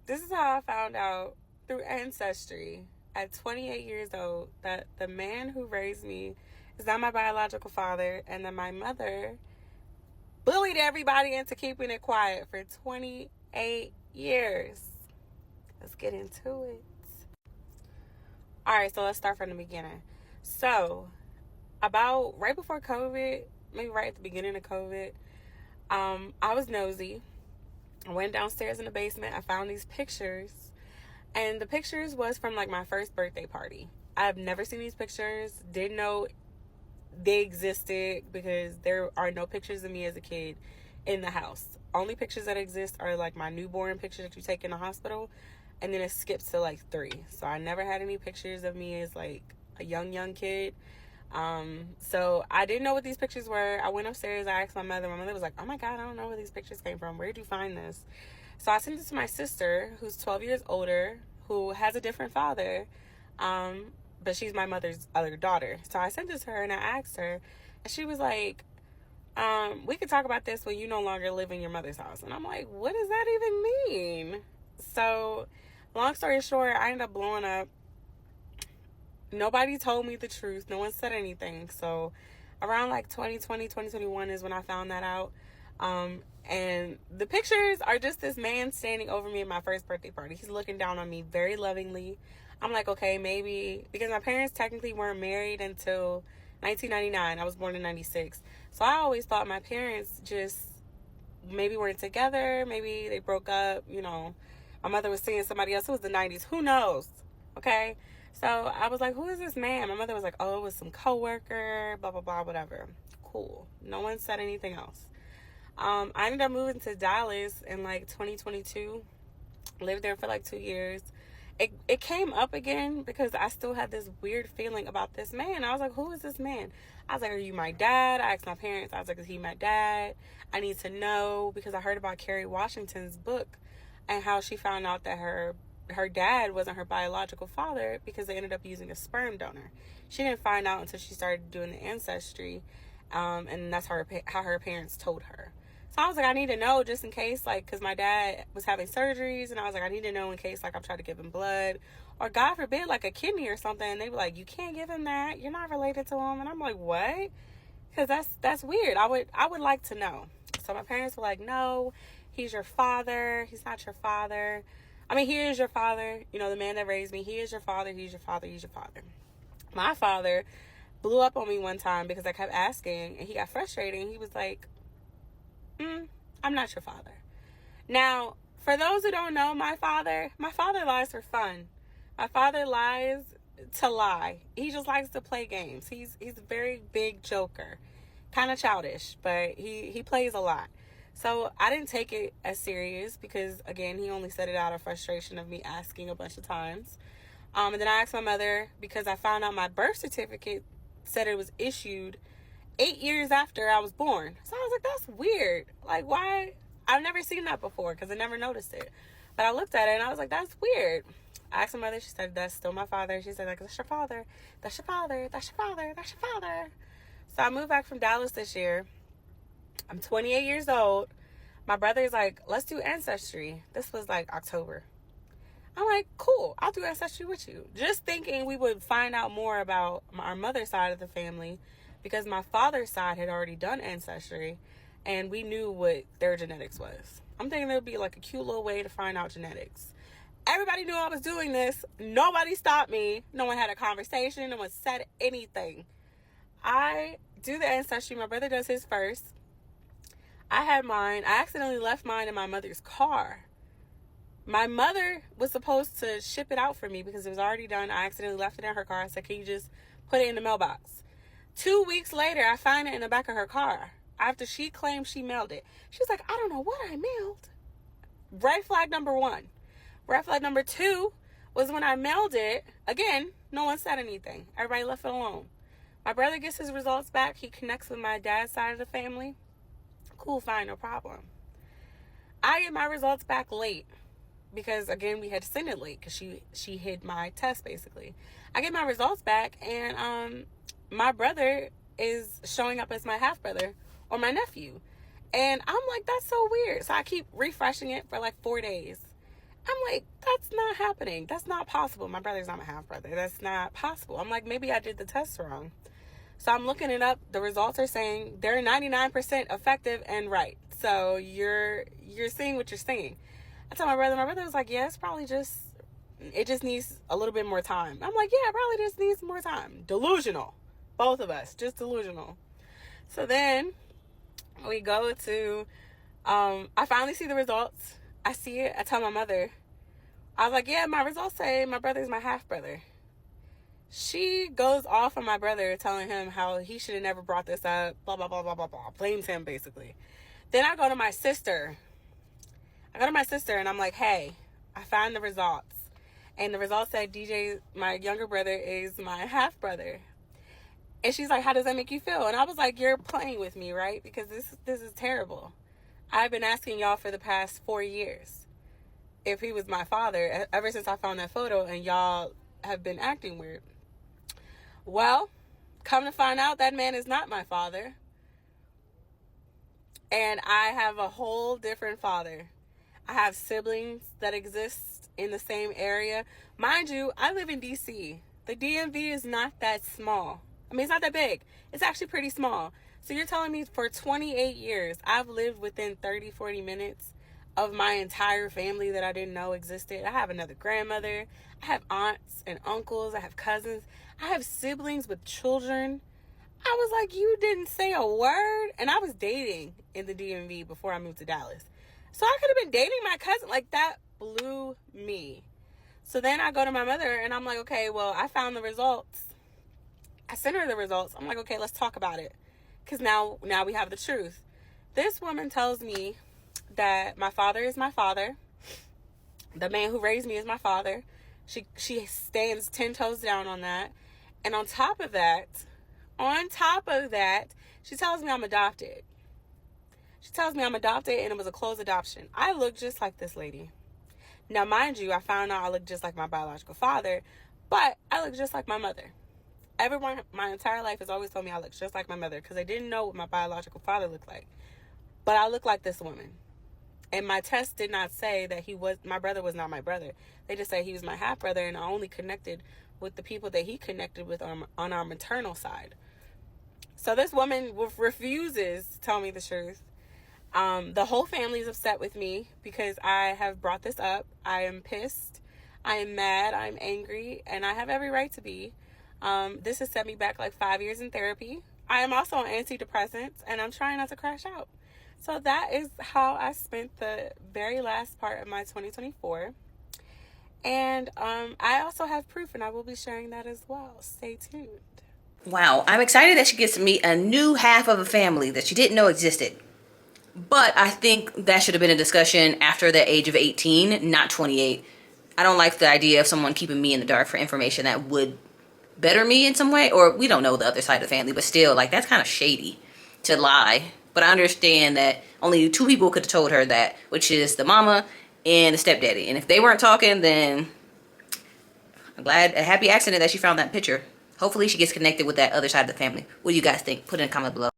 This is how I found out through Ancestry at 28 years old that the man who raised me is not my biological father, and that my mother bullied everybody into keeping it quiet for 28 years. Let's get into it. All right, so let's start from the beginning. So, about right before COVID, maybe right at the beginning of COVID, I was nosy. I went downstairs in the basement. I found these pictures, and the pictures was from like my first birthday party. I've never seen these pictures, didn't know they existed because there are no pictures of me as a kid in the house. Only pictures that exist are like my newborn pictures that you take in the hospital, and then it skips to like 3. So I never had any pictures of me as like a young kid. So I didn't know what these pictures were. I went upstairs, I asked my mother. My mother was like, oh my God, I don't know where these pictures came from. Where'd you find this? So I sent it to my sister, who's 12 years older, who has a different father. But she's my mother's other daughter. So I sent this to her and I asked her, and she was like, we could talk about this when you no longer live in your mother's house. And I'm like, what does that even mean? So long story short, I ended up blowing up. Nobody told me the truth. No one said anything. So around like 2020, 2021 is when I found that out. And the pictures are just this man standing over me at my first birthday party. He's looking down on me very lovingly. I'm like, okay, maybe, because my parents technically weren't married until 1999. I was born in 96. So I always thought my parents just maybe weren't together. Maybe they broke up. You know, my mother was seeing somebody else. It was the 90s. Who knows? Okay. So I was like, who is this man? My mother was like, oh, it was some coworker, blah, blah, blah, whatever. Cool. No one said anything else. I ended up moving to Dallas in like 2022. Lived there for like 2 years. It came up again because I still had this weird feeling about this man. I was like, who is this man? I was like, are you my dad? I asked my parents. I was like, is he my dad? I need to know, because I heard about Kerry Washington's book and how she found out that her dad wasn't her biological father because they ended up using a sperm donor. She didn't find out until she started doing the Ancestry, and that's how her parents told her. So I was like, I need to know just in case, like, because my dad was having surgeries, and I was like, I need to know in case, like, I'm trying to give him blood, or God forbid, like, a kidney or something, and they were like, you can't give him that, you're not related to him, and I'm like, what? Because that's weird. I would like to know. So my parents were like, no, he's your father, he's not your father. I mean, he is your father, you know, the man that raised me, he is your father, he's your father, he's your father. My father blew up on me one time because I kept asking, and he got frustrated, and he was like, I'm not your father. Now, for those who don't know my father lies for fun. My father lies to lie. He just likes to play games. He's a very big joker. Kind of childish, but he plays a lot. So I didn't take it as serious because, again, he only said it out of frustration of me asking a bunch of times. And then I asked my mother because I found out my birth certificate said it was issued 8 years after I was born. So I was like, that's weird. Like, why? I've never seen that before because I never noticed it. But I looked at it and I was like, that's weird. I asked my mother. She said, that's still my father. She said, like, that's your father. That's your father. That's your father. That's your father. So I moved back from Dallas this year. I'm 28 years old. My brother's like, let's do Ancestry. This was like October. I'm like, cool, I'll do Ancestry with you. Just thinking we would find out more about our mother's side of the family, because my father's side had already done Ancestry and we knew what their genetics was. I'm thinking it would be like a cute little way to find out genetics. Everybody knew I was doing this. Nobody stopped me. No one had a conversation. No one said anything. I do the Ancestry. My brother does his first. I had mine. I accidentally left mine in my mother's car. My mother was supposed to ship it out for me because it was already done. I accidentally left it in her car. I said, can you just put it in the mailbox? 2 weeks later, I find it in the back of her car after she claimed she mailed it. She's like, I don't know what I mailed. Red flag number 1. Red flag number 2 was when I mailed it. Again, no one said anything. Everybody left it alone. My brother gets his results back. He connects with my dad's side of the family. Cool, fine, no problem. I get my results back late because, again, we had to send it late because she hid my test, basically. I get my results back, and my brother is showing up as my half-brother or my nephew. And I'm like, that's so weird. So I keep refreshing it for like 4 days. I'm like, that's not happening. That's not possible. My brother's not my half brother. That's not possible. I'm like, maybe I did the test wrong. So I'm looking it up. The results are saying they're 99% effective and right. So you're seeing what you're seeing. I told my brother was like, yeah, it's probably just, it just needs a little bit more time. I'm like, yeah, it probably just needs more time. Delusional. Both of us, just delusional. So then we go to, I finally see the results. I see it. I tell my mother. I was like, yeah, my results say my brother's my half brother. She goes off on my brother, telling him how he should have never brought this up, blah, blah, blah, blah, blah, blah. Blames him, basically. Then I go to my sister. And I'm like, hey, I found the results. And the results said DJ, my younger brother, is my half brother. And she's like, how does that make you feel? And I was like, you're playing with me, right? Because this is terrible. I've been asking y'all for the past 4 years if he was my father, ever since I found that photo, and y'all have been acting weird. Well, come to find out, that man is not my father. And I have a whole different father. I have siblings that exist in the same area. Mind you, I live in DC. The DMV is not that small. I mean, it's not that big. It's actually pretty small. So you're telling me for 28 years, I've lived within 30, 40 minutes of my entire family that I didn't know existed. I have another grandmother. I have aunts and uncles. I have cousins. I have siblings with children. I was like, you didn't say a word? And I was dating in the DMV before I moved to Dallas. So I could have been dating my cousin. Like, that blew me. So then I go to my mother and I'm like, okay, well, I found the results. I sent her the results. I'm like, okay, let's talk about it. Because now we have the truth. This woman tells me that my father is my father. The man who raised me is my father. She stands 10 toes down on that. And on top of that, she tells me I'm adopted. She tells me I'm adopted and it was a closed adoption. I look just like this lady. Now, mind you, I found out I look just like my biological father, but I look just like my mother. Everyone, my entire life has always told me I look just like my mother because they didn't know what my biological father looked like. But I look like this woman. And my test did not say that my brother was not my brother. They just said he was my half brother, and I only connected with the people that he connected with on our maternal side. So this woman refuses to tell me the truth. The whole family is upset with me because I have brought this up. I am pissed. I am mad. I'm angry. And I have every right to be. This has set me back like 5 years in therapy. I am also on antidepressants, and I'm trying not to crash out. So that is how I spent the very last part of my 2024. And I also have proof, and I will be sharing that as well. Stay tuned. Wow, I'm excited that she gets to meet a new half of a family that she didn't know existed. But I think that should have been a discussion after the age of 18, not 28. I don't like the idea of someone keeping me in the dark for information that would better me in some way. Or we don't know the other side of the family, but still, like, that's kind of shady to lie. But I understand that only 2 people could have told her that, which is the mama and the stepdaddy. And if they weren't talking, then I'm glad, a happy accident that she found that picture. Hopefully she gets connected with that other side of the family. What do you guys think? Put in a comment below.